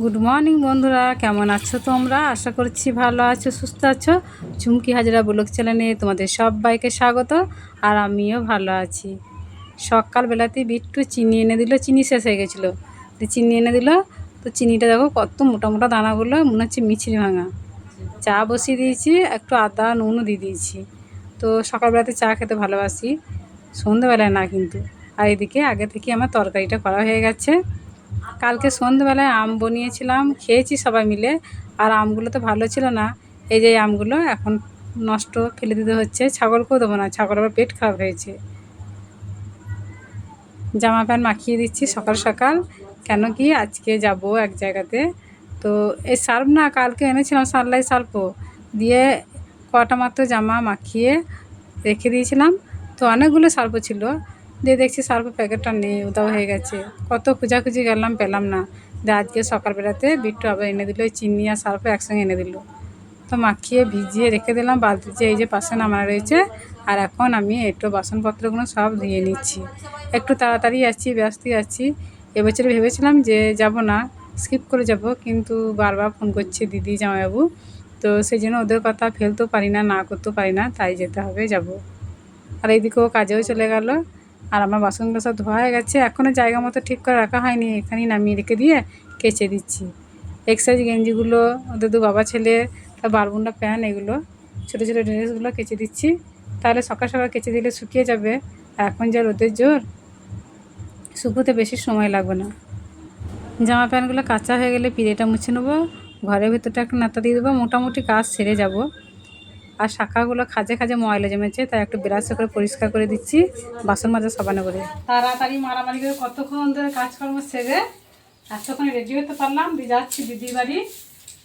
Good morning বন্ধুরা, কেমন আছো তোমরা? আশা করছি ভালো আছো, সুস্থ আছো। চুমকি হাজরা ব্লগ চ্যানেলে তোমাদের সবাইকে স্বাগত। আর আমিও ভালো আছি। সকালবেলাতেই বিট্টু চিনি এনে দিল, চিনি শেষ হয়ে গেছিলো, চিনি এনে দিল। তো চিনিটা দেখো কত মোটা মোটা দানাগুলো, মনে হচ্ছে মিছরি ভাঙা। চা বসিয়ে দিয়েছি, একটু আদা নুনও দিয়ে দিয়েছি। তো সকালবেলাতে চা খেতে ভালোবাসি, সন্ধ্যেবেলায় না কিন্তু। আর এদিকে আগে থেকে আমার তরকারিটা করা হয়ে গেছে। কালকে সন্ধ্যেবেলায় আম বনিয়েছিলাম, খেয়েছি সবাই মিলে। আর আমগুলো তো ভালো ছিল না। এই যে আমগুলো এখন নষ্ট, ফেলে দিতে হচ্ছে। ছাগলকেও দেবো না, ছাগল আবার পেট খারাপ হয়েছে। জামা প্যান্ট মাখিয়ে দিচ্ছি সকাল সকাল, কেন কি আজকে যাব এক জায়গাতে। তো এই সার্ফ না, কালকে এনেছিলাম সানলাইট সার্ফও দিয়ে কটা মাত্র জামা মাখিয়ে রেখে দিয়েছিলাম। তো অনেকগুলো সার্ফও ছিল, দিয়ে দেখছি সার্ফের প্যাকেটটা নেই, উধাও হয়ে গেছে। কত খোঁজাখুঁজি গেলাম, পেলাম না। দিয়ে আজকে সকালবেলাতে বিট্টু আবার এনে দিল, চিনি আর সার্ফে একসঙ্গে এনে দিল। তো মাখিয়ে ভিজিয়ে রেখে দিলাম বালতিতে, এই যে পাশে নামানো রয়েছে। আর এখন আমি একটু বাসনপত্রগুলো সব ধুয়ে নিচ্ছি। একটু তাড়াতাড়ি আছি, ব্যস্তই আছি। এবছরে ভেবেছিলাম যে যাব না, স্কিপ করে যাব, কিন্তু বারবার ফোন করছে দিদি জামাইবাবু। তো সেই জন্য ওদের কথা ফেলতেও পারি না, না করতেও পারি না, তাই যেতে হবে, যাব। আর এইদিকেও কাজেও চলে গেল। আর আমার বাসনগুলো সব ধোয়া হয়ে গেছে, এখনও জায়গা মতো ঠিক করে রাখা হয়নি, এখানেই নামিয়ে রেখে দিয়ে কেচে দিচ্ছি। এক্সারসাইজ গেঞ্জিগুলো ওদের দু বাবা ছেলে, তার বারবুন্ডা প্যান্ট, এগুলো ছোটো ছোটো ড্রেসগুলো কেচে দিচ্ছি। তাহলে সকাল সকাল কেচে দিলে শুকিয়ে যাবে। আর এখন যা রোদের জোর, শুকোতে বেশি সময় লাগবে না। জামা প্যান্টগুলো কাঁচা হয়ে গেলে পিড়েটা মুছে নেবো, ঘরের ভেতরটা একটু নাতা দিয়ে দেবো, মোটামুটি কাজ সেরে যাব। আর শাখাগুলো খাজে খাজে ময়লা জমেছে, তাই একটু ব্রাশে করে পরিষ্কার করে দিচ্ছি, বাসন মাজা সাবানে করে। তাড়াতাড়ি মারামারি করে কতক্ষণ ধরে কাজকর্ম সেরে এতক্ষণ রেডি হতে পারলাম, দিয়ে যাচ্ছি দিদির বাড়ি।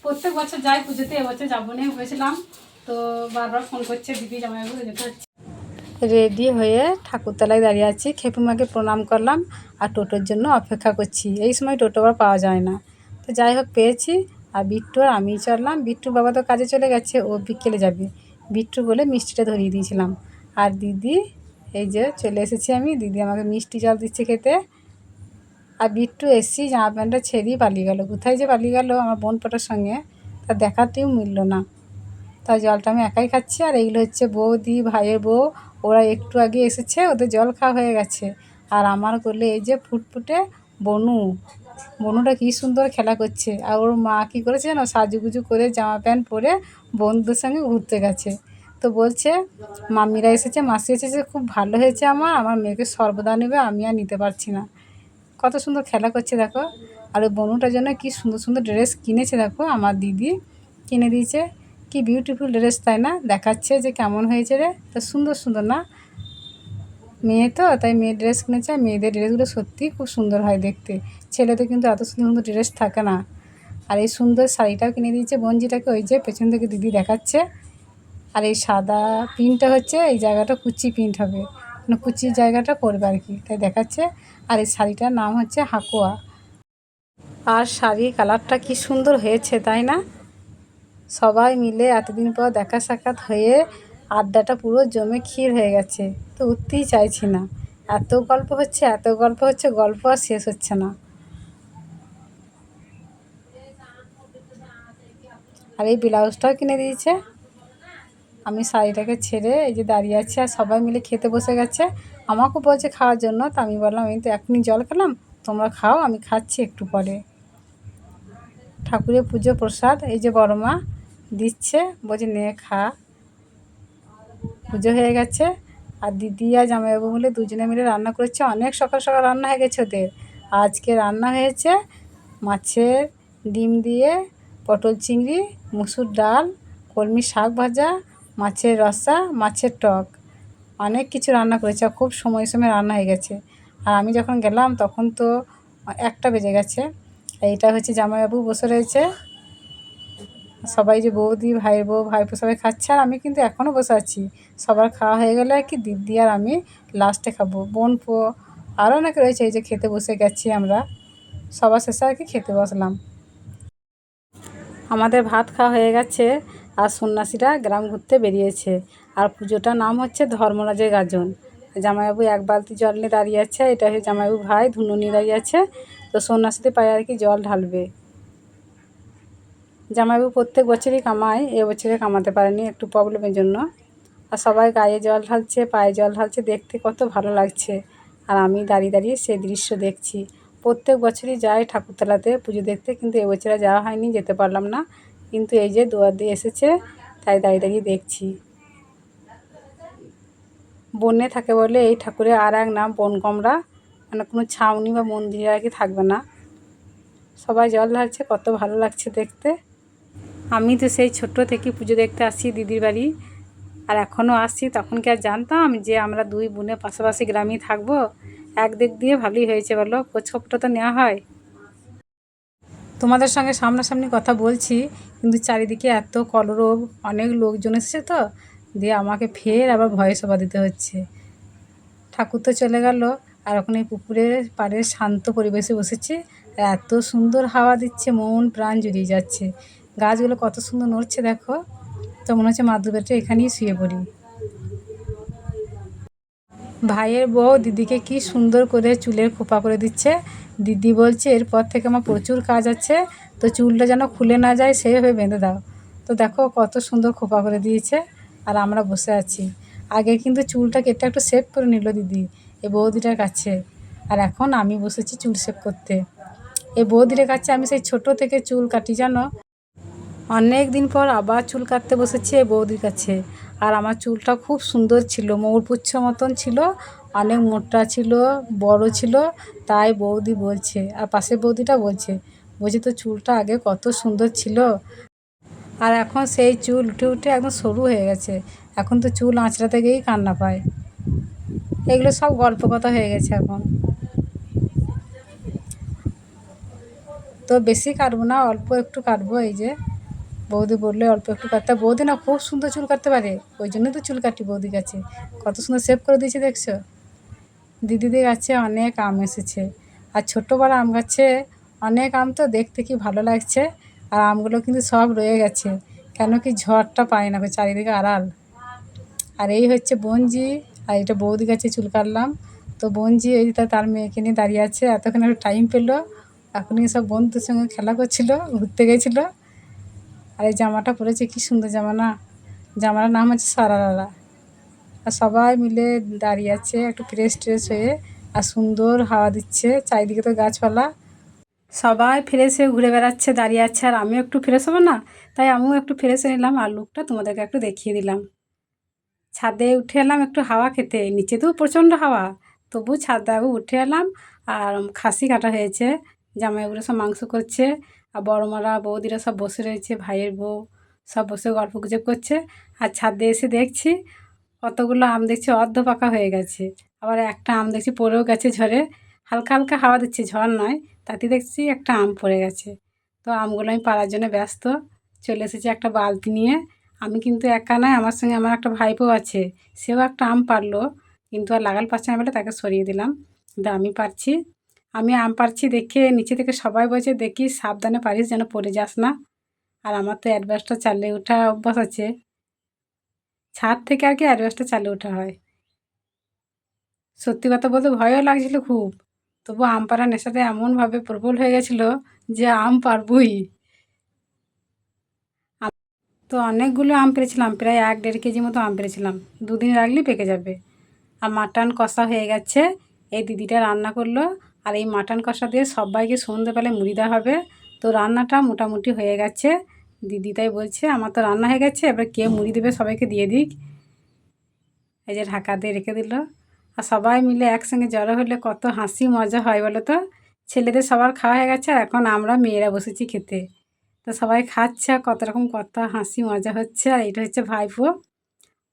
প্রত্যেক বছর যাই পুজোতে, এবছর যাবো নিয়ে হয়েছিলাম। তো বারবার ফোন করছে দিদি জামাইবাবু, যেতে হচ্ছে। রেডি হয়ে ঠাকুরতলায় দাঁড়িয়ে আছি, খেপুমাকে প্রণাম করলাম আর টোটোর জন্য অপেক্ষা করছি। এই সময় টোটো আবার পাওয়া যায় না, তো যাই হোক পেয়েছি। আর বিট্টু আর আমি চললাম। বিট্টুর বাবা তো কাজে চলে গেছে, ও বিকেলে যাবে। বিট্টু বলে মিষ্টিটা ধরিয়ে দিয়েছিলাম। আর দিদি, এই যে চলে এসেছি আমি, দিদি আমাকে মিষ্টি জল দিচ্ছে খেতে। আর বিট্টু এসছি জামা প্যান্টটা ছেড়েই পালিয়ে গেল, কোথায় যে পালিয়ে গেল আমার বোন পটার সঙ্গে, তা দেখাতেও মিলল না। তাই জলটা আমি একাই খাচ্ছি। আর এইগুলো হচ্ছে বৌদি, ভাইয়ের বউ, ওরা একটু আগে এসেছে, ওদের জল খাওয়া হয়ে গেছে। আর আমার কোলে এই যে ফুটফুটে বনু, বনুটা কী সুন্দর খেলা করছে। আর ওর মা কী করেছে জানো, সাজুগুজু করে জামা প্যান্ট পরে বন্ধুদের সঙ্গে ঘুরতে গেছে। তো বলছে মাম্মিরা এসেছে, মাসি এসেছে, খুব ভালো হয়েছে, আমার মেয়েকে সর্বদা নেবে, আমি আর নিতে পারছি না। কত সুন্দর খেলা করছে দেখো। আর ওই বনুটার জন্য কী সুন্দর সুন্দর ড্রেস কিনেছে দেখো, আমার দিদি কিনে দিয়েছে। কি বিউটিফুল ড্রেস, তাই না? দেখাচ্ছে যে কেমন হয়েছে রে, তো সুন্দর সুন্দর না? মেয়ে তো, তাই মেয়ের ড্রেস কিনেছে। আর মেয়েদের ড্রেসগুলো সত্যিই খুব সুন্দর হয় দেখতে, ছেলেদের কিন্তু এত সুন্দর সুন্দর ড্রেস থাকে না। আর এই সুন্দর শাড়িটাও কিনে দিয়েছে বঞ্জিটাকে, ওই যে পেছন থেকে দিদি দেখাচ্ছে। আর এই সাদা প্রিন্টটা হচ্ছে, এই জায়গাটা কুচি প্রিন্ট হবে, মানে কুচির জায়গাটা পড়বে আর কি, তাই দেখাচ্ছে। আর এই শাড়িটার নাম হচ্ছে হাকুয়া। আর শাড়ির কালারটা কি সুন্দর হয়েছে, তাই না? সবাই মিলে এতদিন পর দেখা সাক্ষাৎ হয়ে আড্ডাটা পুরো জমে ক্ষীর হয়ে গেছে। তো উঠতেই চাইছি না, এত গল্প হচ্ছে, এত গল্প হচ্ছে, গল্প আর শেষ হচ্ছে না। আর এই ব্লাউজটাও কিনে দিয়েছে। আমি শাড়িটাকে ছেড়ে এই যে দাঁড়িয়ে আছি, আর সবাই মিলে খেতে বসে গেছে। আমাকেও বলছে খাওয়ার জন্য, তো আমি বললাম আমি তো এখনই জল খেলাম, তোমরা খাও, আমি খাচ্ছি একটু পরে। ঠাকুরের পুজো প্রসাদ এই যে বড় মা দিচ্ছে, বলছে নে খা। পুজো হয়ে গেছে। আর দিদি আর জামাইবাবু মিলে দুজনে মিলে রান্না করেছে, অনেক সকাল সকাল রান্না হয়ে গেছে ওদের। আজকে রান্না হয়েছে মাছের ডিম দিয়ে, পটল চিংড়ি, মুসুর ডাল, কলমি শাক ভাজা, মাছের রসা, মাছের টক, অনেক কিছু রান্না করেছে। আর খুব সময় সময় রান্না হয়ে গেছে। আর আমি যখন গেলাম তখন তো 1টা বেজে গেছে। এইটা হচ্ছে জামাইবাবু বসে রয়েছে, সবাই যে বৌদি, ভাইয়ের বউ, ভাইপো সবাই খাচ্ছে। আর আমি কিন্তু এখনও বসে আছি। সবার খাওয়া হয়ে গেলে আর কি দিদি আর আমি লাস্টে খাবো। বোনপো আরও অনেকে রয়েছে, এই যে খেতে বসে গেছি আমরা, সবার শেষে আর কি খেতে বসলাম। আমাদের ভাত খাওয়া হয়ে গেছে। আর সন্ন্যাসীরা গ্রাম ঘুরতে বেরিয়েছে। আর পুজোটার নাম হচ্ছে ধর্মরাজের গাজন। জামাইবাবু এক বালতি জল নিয়ে দাঁড়িয়ে আছে, এটা হচ্ছে জামাইবাবু ভাই ধুনো নিয়ে দাঁড়িয়ে আছে। তো সন্ন্যাসীদের পায়ে আর কি জল ঢালবে। জামাইবাবু প্রত্যেক বছরই কামায়, এবছরে কামাতে পারেনি একটু প্রবলেমের জন্য। আর সবাই গায়ে জল ঢালছে, পায়ে জল ঢালছে, দেখতে কত ভালো লাগছে। আর আমি দাঁড়িয়ে দাঁড়িয়ে সেই দৃশ্য দেখছি। প্রত্যেক বছরই যাই ঠাকুরতলাতে পুজো দেখতে, কিন্তু এবছরে যাওয়া হয়নি, যেতে পারলাম না। কিন্তু এই যে দুয়ার দিয়ে এসেছে, তাই দাঁড়িয়ে দাঁড়িয়ে দেখছি। বনে থাকে বলে এই ঠাকুরের আর এক নাম বনগমরা, মানে কোনো ছাউনি বা মন্দিরে আর কি থাকবে না। সবাই জল ঢালছে, কত ভালো লাগছে দেখতে। আমি তো সেই ছোট্ট থেকে পুজো দেখতে আসছি দিদির বাড়ি, আর এখনও আসছি। তখন কি আর জানতাম যে আমরা দুই বোনে পাশাপাশি গ্রামেই থাকবো? একদিক দিয়ে ভালোই হয়েছে বলো, খোঁজখবরটা তো নেওয়া হয়। তোমাদের সঙ্গে সামনাসামনি কথা বলছি, কিন্তু চারিদিকে এত কলরব, অনেক লোকজন এসেছে তো, দিয়ে আমাকে ফের আবার ভয়েস ওভার দিতে হচ্ছে। ঠাকুর তো চলে গেল, আর ওখানে পুকুরের পাড়ে শান্ত পরিবেশে বসেছি। আর এত সুন্দর হাওয়া দিচ্ছে, মন প্রাণ জুড়িয়ে যাচ্ছে। গাছগুলো কত সুন্দর নড়ছে দেখো। তো মনে হচ্ছে মাদুরটা এখানেই শুয়ে পড়ি। ভাইয়ের বউ দিদিকে কি সুন্দর করে চুলের খোপা করে দিচ্ছে। দিদি বলছে এরপর থেকে আমার প্রচুর কাজ আছে, তো চুলটা যেন খুলে না যায় সেইভাবে বেঁধে দাও। তো দেখো কত সুন্দর খোপা করে দিয়েছে, আর আমরা বসে আছি। আগে কিন্তু চুলটা কেটে একটু শেভ করে নিল দিদি এই বৌদিটার কাছে, আর এখন আমি বসেছি চুল শেভ করতে। এই বৌদিটার কাছে আমি সেই ছোট থেকে চুল কাটি জানো। অনেক দিন পর আবার চুল কাটতে বসেছি এই বৌদির কাছে। আর আমার চুলটা খুব সুন্দর ছিল, ময়ূরপুচ্ছ মতন ছিল, অনেক মোটা ছিল, বড় ছিল। তাই বৌদি বলছে, আর পাশের বৌদিটা বলছে, বলছে তো চুলটা আগে কত সুন্দর ছিল। আর এখন সেই চুল উঠে উঠে একদম সরু হয়ে গেছে। এখন তো চুল আঁচড়াতে গিয়েই কান্না পায়। এগুলো সব গল্প কথা হয়ে গেছে এখন। তো বেশি কাটবো না, অল্প একটু কাটবো। এই যে বৌদি বললে অল্প একটু কাটতে। বৌদি না খুব সুন্দর চুল কাটতে পারে, ওই জন্যই তো চুল কাটি বৌদির কাছে। কত সুন্দর শেভ করে দিয়েছে দেখছো। দিদিদের গাছে অনেক আম এসেছে, আর ছোটো বড় আম গাছে অনেক আম, তো দেখতে কি ভালো লাগছে। আর আমগুলো কিন্তু সব রয়ে গেছে, কেন কি ঝড়টা পায় না, চারিদিকে আড়াল। আর এই হচ্ছে বঞ্জি, আর এটা বৌদি গাছে চুল কাটলাম। তো বঞ্জি এই তার মেয়েকে নিয়ে দাঁড়িয়ে আছে, এতক্ষণ একটু টাইম পেলো। এখনই সব বন্ধুদের সঙ্গে খেলা করছিল, ঘুরতে গেছিলো। আর এই জামাটা পরেছে কি সুন্দর জামা না, জামাটার নাম হচ্ছে সারারা। আর সবাই মিলে দাঁড়িয়ে আছে একটু ফ্রেশ ট্রেশ হয়ে, আর সুন্দর হাওয়া দিচ্ছে, চারিদিকে তো গাছপালা। সবাই ফ্রেশ হয়ে ঘুরে বেড়াচ্ছে, দাঁড়িয়ে আছে, আর আমিও একটু ফ্রেশ হবো না, তাই আমিও একটু ফ্রেশ হয়ে নিলাম। আর লুকটা তোমাদেরকে একটু দেখিয়ে দিলাম। ছাদে উঠে এলাম একটু হাওয়া খেতে, নিচে তো প্রচণ্ড হাওয়া, তবু ছাদে উঠে এলাম। আর খাসি কাটা হয়েছে, জামাইবাবুরা সব মাংস করছে, আর বড়মারা বৌদিরা সব বসে রয়েছে, ভাইয়ের বউ সব বসে গল্প গুজব করছে। আর ছাদে এসে দেখছি কতগুলো আম দেখছি অর্ধ পাকা হয়ে গেছে, আবার একটা আম দেখছি পড়েও গেছে ঝড়ে। হালকা হালকা হাওয়া দিচ্ছে, ঝড় নয়, তাতে দেখছি একটা আম পড়ে গেছে। তো আমগুলো আমি পাড়ার জন্য ব্যস্ত, চলে এসেছি একটা বালতি নিয়ে। আমি কিন্তু একা নয়, আমার সঙ্গে আমার একটা ভাইপো আছে, সেও একটা আম পারলো, কিন্তু আর লাগাল পারছে না বলে তাকে সরিয়ে দিলাম। কিন্তু আমি পারছি। আমি আম পারছি দেখে নিচে থেকে সবাই বলছে, দেখি সাবধানে পারিস যেন পড়ে যাস না। আর আমার তো অ্যাডভেস্টার চালিয়ে ওঠা অভ্যাস আছে, ছাদ থেকে আর কি অ্যাডভেস্টার চালিয়ে ওঠা হয়। সত্যি কথা বলতে ভয়ও লাগছিল খুব, তবু আম পাড়ার নেশাতে এমনভাবে প্রবল হয়ে গেছিলো যে আম পারবই। তো অনেকগুলো আম পেড়েছিলাম, প্রায় 1-1.5 কেজি মতো আম পেড়েছিলাম, দুদিন রাখলেই পেকে যাবে। আর মাটন কষা হয়ে গেছে, এই দিদিটা রান্না করলো। আর এই মাটন কষা দিয়ে সবাইকে সন্ধ্যেবেলায় মুড়ি দেওয়া হবে। তো রান্নাটা মোটামুটি হয়ে গেছে। দিদি তাই বলছে আমার তো রান্না হয়ে গেছে, এবার কে মুড়ি দেবে সবাইকে দিয়ে দিক। এই যে ঢাকা দিয়ে রেখে দিল। আর সবাই মিলে একসঙ্গে জড়ো হলে কত হাসি মজা হয় বলো তো। ছেলেদের সবার খাওয়া হয়ে গেছে, আর এখন আমরা মেয়েরা বসেছি খেতে। তো সবাই খাচ্ছে, আর কত রকম কথা হাসি মজা হচ্ছে। আর এটা হচ্ছে ভাইপো।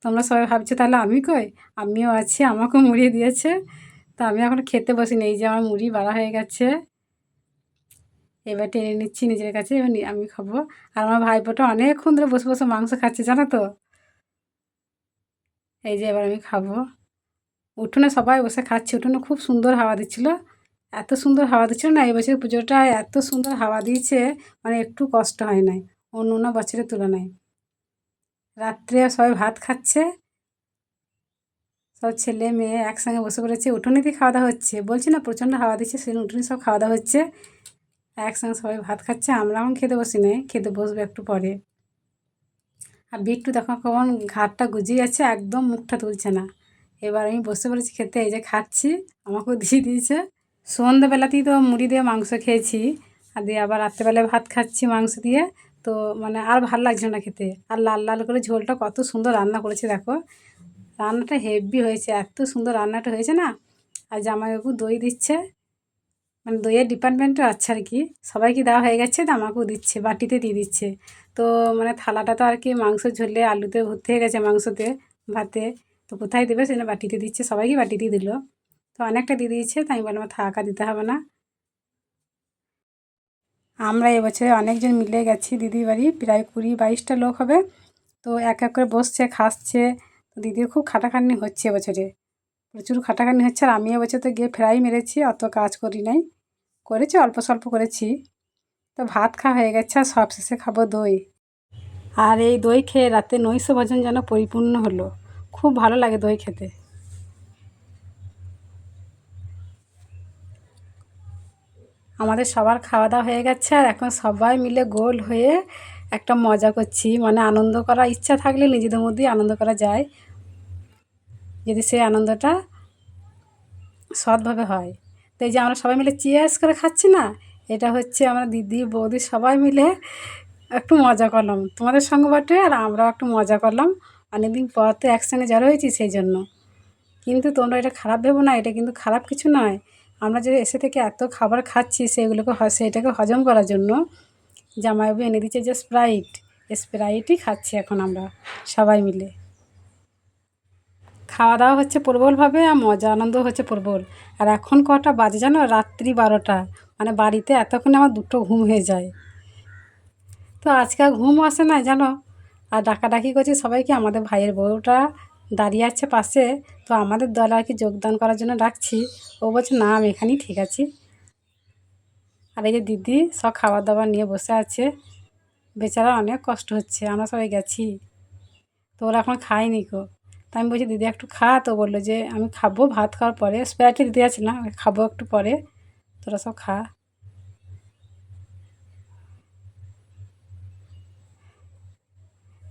তোমরা সবাই ভাবছো তাহলে আমি কই, আমিও আছি, আমাকেও মুড়িয়ে দিয়েছে। তো আমি এখন খেতে বসিনি, এই যে আমার মুড়ি বাড়া হয়ে গেছে, এবার টেনে নিচ্ছি নিজের কাছে, এবার আমি খাবো। আর আমার ভাইপোটা অনেকক্ষণ ধরে বসে বসে মাংস খাচ্ছে জানো তো। এই যে এবার আমি খাবো। উঠোনে সবাই বসে খাচ্ছে, উঠোনে খুব সুন্দর হাওয়া দিচ্ছিলো। এত সুন্দর হাওয়া দিচ্ছিলো না, এবছর পুজোটায় এত সুন্দর হাওয়া দিয়েছে, মানে একটু কষ্ট হয় নাই অন্য অন্য বছরের তুলনায়। রাত্রে সবাই ভাত খাচ্ছে, সব ছেলে মেয়ে একসঙ্গে বসে পড়েছে, উঠোনেতেই খাওয়া দাওয়া হচ্ছে। বলছি না প্রচণ্ড হাওয়া দিচ্ছে, সেই উঠোনে সব খাওয়া দাওয়া হচ্ছে। একসঙ্গে সবাই ভাত খাচ্ছে, আমরা এখন খেতে বসি নাই, খেতে বসবো একটু পরে। আর বিট্টু দেখো কেমন ঘাড়টা গুজিয়ে যাচ্ছে, একদম মুখটা তুলছে না। এবার আমি বসে পড়েছি খেতে, এই যে খাচ্ছি, আমাকেও দিয়ে দিয়েছে। সন্ধ্যেবেলাতেই তো মুড়ি দিয়ে মাংস খেয়েছি, আর দিয়ে আবার রাত্রেবেলায় ভাত খাচ্ছি মাংস দিয়ে। তো মানে আর ভাল লাগছে না খেতে। আর লাল লাল করে ঝোলটা কত সুন্দর রান্না করেছে দেখো, রান্নাটা হেভি হয়েছে, এত সুন্দর রান্নাটা হয়েছে না। আর জামাইবাবু দই দিচ্ছে, মানে দইয়ের ডিপার্টমেন্টও আছে আর কি, সবাইকে দেওয়া হয়ে গেছে, তো আমাকেও দিচ্ছে, বাটিতে দিয়ে দিচ্ছে। তো মানে থালাটা তো আর কি মাংস ঝোলে আলুতে ভর্তি হয়ে গেছে, মাংসতে ভাতে, তো কোথায় দেবে সেজন্য বাটিতে দিচ্ছে, সবাইকে বাটিতেই দিল। তো অনেকটা দিয়ে দিয়েছে, তাই আমি বললাম থাক আর দিতে হবে না। আমরা এবছরে অনেকজন মিলে গেছি দিদির বাড়ি, প্রায় 20-22টা লোক হবে। তো এক এক করে বসছে খাচ্ছে। তো দিদির খুব খাটাখাটনি হচ্ছে এবছরে, প্রচুর খাটাখাটনি হচ্ছে। আর আমি এবছর তো গিয়ে ফ্রাই মেরেছি, অত কাজ করি নাই, করেছি অল্প স্বল্প করেছি। তো ভাত খাওয়া হয়ে গেছে, আর সবশেষে খাবো দই। আর এই দই খেয়ে রাতে নৈশ ভোজন যেন পরিপূর্ণ হলো, খুব ভালো লাগে দই খেতে। আমাদের সবার খাওয়া দাওয়া হয়ে গেছে, আর এখন সবাই মিলে গোল হয়ে একটা মজা করছি, মানে আনন্দ করার ইচ্ছা থাকলে নিজেদের মধ্যেই আনন্দ করা যায়, যদি সেই আনন্দটা সৎভাবে হয়। তো এই যে আমরা সবাই মিলে চিয়ার্স করে খাচ্ছি না, এটা হচ্ছে আমরা দিদি বৌদি সবাই মিলে একটু মজা করলাম, তোমাদের সঙ্গে বটে, আর আমরাও একটু মজা করলাম। অনেকদিন পর তো একসঙ্গে জড়ো হয়েছি সেই জন্য। কিন্তু তোমরা এটা খারাপ ভেবো না, এটা কিন্তু খারাপ কিছু নয়। আমরা যে এসে থেকে এত খাবার খাচ্ছি, সেগুলোকে সেটাকে হজম করার জন্য জামাইবাবু এনে দিচ্ছে যে স্প্রাইট, স্প্রাইটই খাচ্ছি এখন আমরা সবাই মিলে। খাওয়া দাওয়া হচ্ছে প্রবলভাবে, আর মজা আনন্দ হচ্ছে প্রবল। আর এখন কটা বাজে জানো, রাত্রি 12টা, মানে বাড়িতে এতক্ষণে আমার 2টো ঘুম হয়ে যায়। তো আজকে আর ঘুম আসে না জানো। আর ডাকাডাকি করছি সবাইকে, আমাদের ভাইয়ের বউটা দাঁড়িয়ে আছে পাশে, তো আমাদের দলে আর কি যোগদান করার জন্য ডাকছি। ও বলছে না আমি এখানেই ঠিক আছি। আর এই যে দিদি সব খাবার দাবার নিয়ে বসে আছে, বেচারা অনেক কষ্ট হচ্ছে, আমরা সবাই গেছি, তো ওরা এখন খায়নি গো। তা আমি বলছি দিদি একটু খা, তো বললো যে আমি খাবো ভাত খাওয়ার পরে, স্প্রাইটে দিতে যাচ্ছে না, খাবো একটু পরে, তোরা সব খা।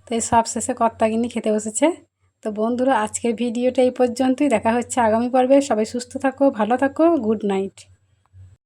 তো এই সব শেষে কর্তাগিন্নি খেতে বসেছে। তো বন্ধুরা আজকের ভিডিওটা এই পর্যন্তই, দেখা হচ্ছে আগামী পর্বে। সবাই সুস্থ থাকো, ভালো থাকো, গুড নাইট।